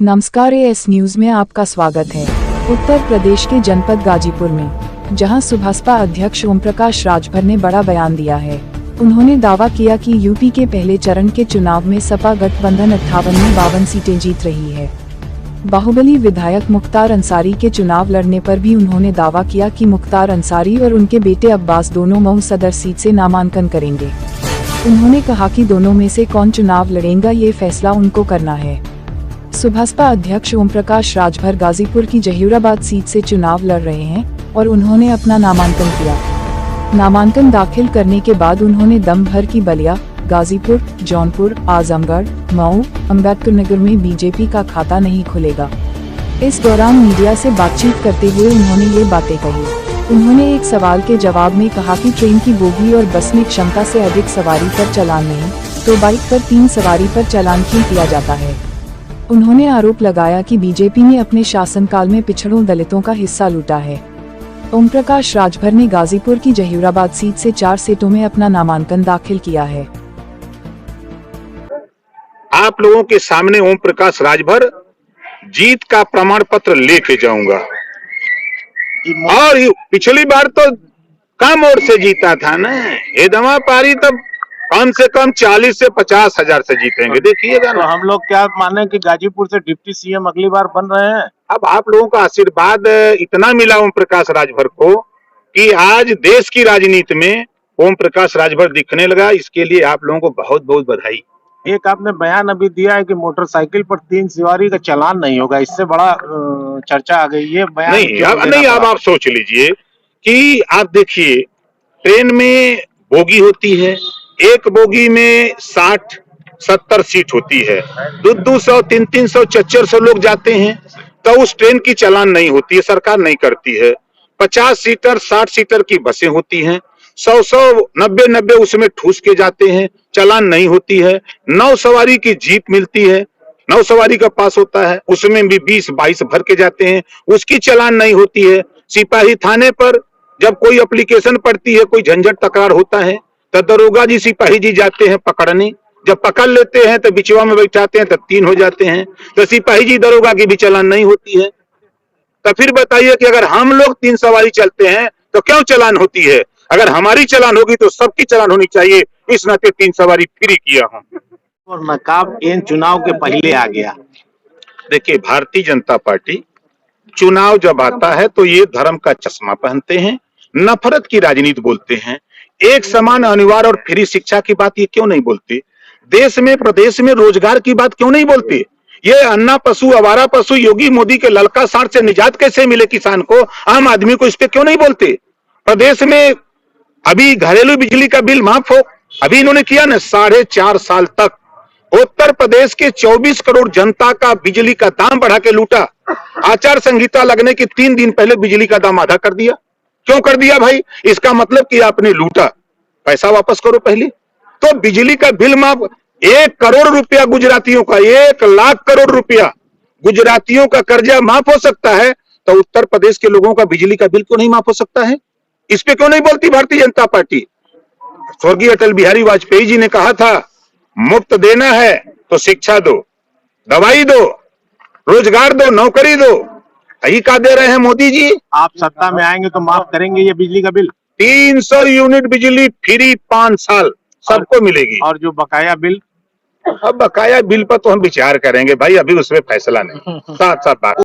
नमस्कार, as news में आपका स्वागत है। उत्तर प्रदेश के जनपद गाजीपुर में जहां सुभासपा अध्यक्ष ओम प्रकाश राजभर ने बड़ा बयान दिया है। उन्होंने दावा किया कि यूपी के पहले चरण के चुनाव में सपा गठबंधन 58 में 52 सीटें जीत रही है। बाहुबली विधायक मुख्तार अंसारी के चुनाव लड़ने पर भी उन्होंने दावा किया कि मुख्तार अंसारी और उनके बेटे अब्बास दोनों मऊ सदर सीट से नामांकन करेंगे। उन्होंने कहा कि दोनों में से कौन चुनाव लड़ेगा ये फैसला उनको करना है। सुभासपा अध्यक्ष ओम प्रकाश राजभर गाजीपुर की जहीराबाद सीट से चुनाव लड़ रहे हैं और उन्होंने अपना नामांकन किया। नामांकन दाखिल करने के बाद उन्होंने दम भर की बलिया, गाजीपुर, जौनपुर, आजमगढ़, मऊ, अम्बेडकर में बीजेपी का खाता नहीं खुलेगा। इस दौरान मीडिया से बातचीत करते हुए उन्होंने ये बातें कही। उन्होंने एक सवाल के जवाब में कहा कि ट्रेन की बोगी और बस में क्षमता से अधिक सवारी पर चालान नहीं, तो बाइक पर 3 सवारी पर चालान क्यों किया जाता है। उन्होंने आरोप लगाया कि बीजेपी ने अपने शासनकाल में पिछड़ों दलितों का हिस्सा लूटा है। ओम प्रकाश राजभर ने गाजीपुर की जहीराबाद सीट से 4 सीटों में अपना नामांकन दाखिल किया है। आप लोगों के सामने ओम प्रकाश राजभर जीत का प्रमाण पत्र लेके जाऊंगा। और पिछली बार तो कम वोट से जीता था ना, ये दवा पारी तब कम से कम 40 से 50 हजार से जीतेंगे, देखिएगा ना। तो हम लोग क्या माने कि गाजीपुर से डिप्टी सीएम अगली बार बन रहे हैं। अब आप लोगों का आशीर्वाद इतना मिला ओम प्रकाश राजभर को कि आज देश की राजनीति में ओम प्रकाश राजभर दिखने लगा। इसके लिए आप लोगों को बहुत बहुत बधाई। एक आपने बयान अभी दिया है कि मोटरसाइकिल पर 3 सवारी का चालान नहीं होगा, इससे बड़ा चर्चा आ गई। ये बयान नहीं, अब आप सोच लीजिए कि आप देखिए, ट्रेन में बोगी होती है, एक बोगी में 60-70 सीट होती है, 200, 300, 400 लोग जाते हैं, तो उस ट्रेन की चालान नहीं होती है, सरकार नहीं करती है। 50 सीटर 60 सीटर की बसें होती हैं, 100, 90 उसमें ठूस के जाते हैं, चालान नहीं होती है। 9 सवारी की जीप मिलती है, 9 सवारी का पास होता है, उसमें भी 20-22 भर के जाते हैं, उसकी चालान नहीं होती है। सिपाही थाने पर जब कोई एप्लीकेशन पड़ती है, कोई झंझट तकरार होता है, तो दरोगा जी सिपाही जी जाते हैं पकड़ने। जब पकड़ लेते हैं तो बिचवा में बैठाते हैं, तो 3 हो जाते हैं, तो सिपाही जी दरोगा की भी चालान नहीं होती है। तो फिर बताइए कि अगर हम लोग 3 सवारी चलते हैं तो क्यों चालान होती है। अगर हमारी चालान होगी तो सबकी चालान होनी चाहिए। इस नाते 3 सवारी फ्री किया हूं। और नकाब इन चुनाव के पहले आ गया। देखिए, भारतीय जनता पार्टी चुनाव जब आता है तो ये धर्म का चश्मा पहनते हैं, नफरत की राजनीति बोलते हैं। एक समान अनिवार्य और फ्री शिक्षा की बात ये क्यों नहीं बोलते। देश में प्रदेश में रोजगार की बात क्यों नहीं बोलते। ये अन्ना पशु, आवारा पशु, योगी मोदी के ललका साठ से निजात कैसे मिले किसान को, आम आदमी को, इस पे क्यों नहीं बोलते। प्रदेश में अभी घरेलू बिजली का बिल माफ हो, अभी इन्होंने किया ना, 4.5 साल तक उत्तर प्रदेश के 24 करोड़ जनता का बिजली का दाम बढ़ा के लूटा। आचार संहिता लगने के 3 दिन पहले बिजली का दाम आधा कर दिया। क्यों कर दिया भाई। इसका मतलब कि आपने लूटा, पैसा वापस करो पहले। तो बिजली का बिल माफ, 1 करोड़ रुपया गुजरातियों का, 1 लाख करोड़ रुपया गुजरातियों का कर्जा माफ हो सकता है, तो उत्तर प्रदेश के लोगों का बिजली का बिल क्यों नहीं माफ हो सकता है। इस पे क्यों नहीं बोलती भारतीय जनता पार्टी। स्वर्गीय अटल बिहारी वाजपेयी जी ने कहा था, मुफ्त देना है तो शिक्षा दो, दवाई दो, रोजगार दो, नौकरी दो। यही का दे रहे हैं मोदी जी। आप सत्ता में आएंगे तो माफ करेंगे ये बिजली का बिल। 300 यूनिट बिजली फ्री 5 साल सबको मिलेगी। और जो बकाया बिल, अब बकाया बिल पर तो हम विचार करेंगे भाई, अभी उसमें फैसला नहीं। साथ साथ बात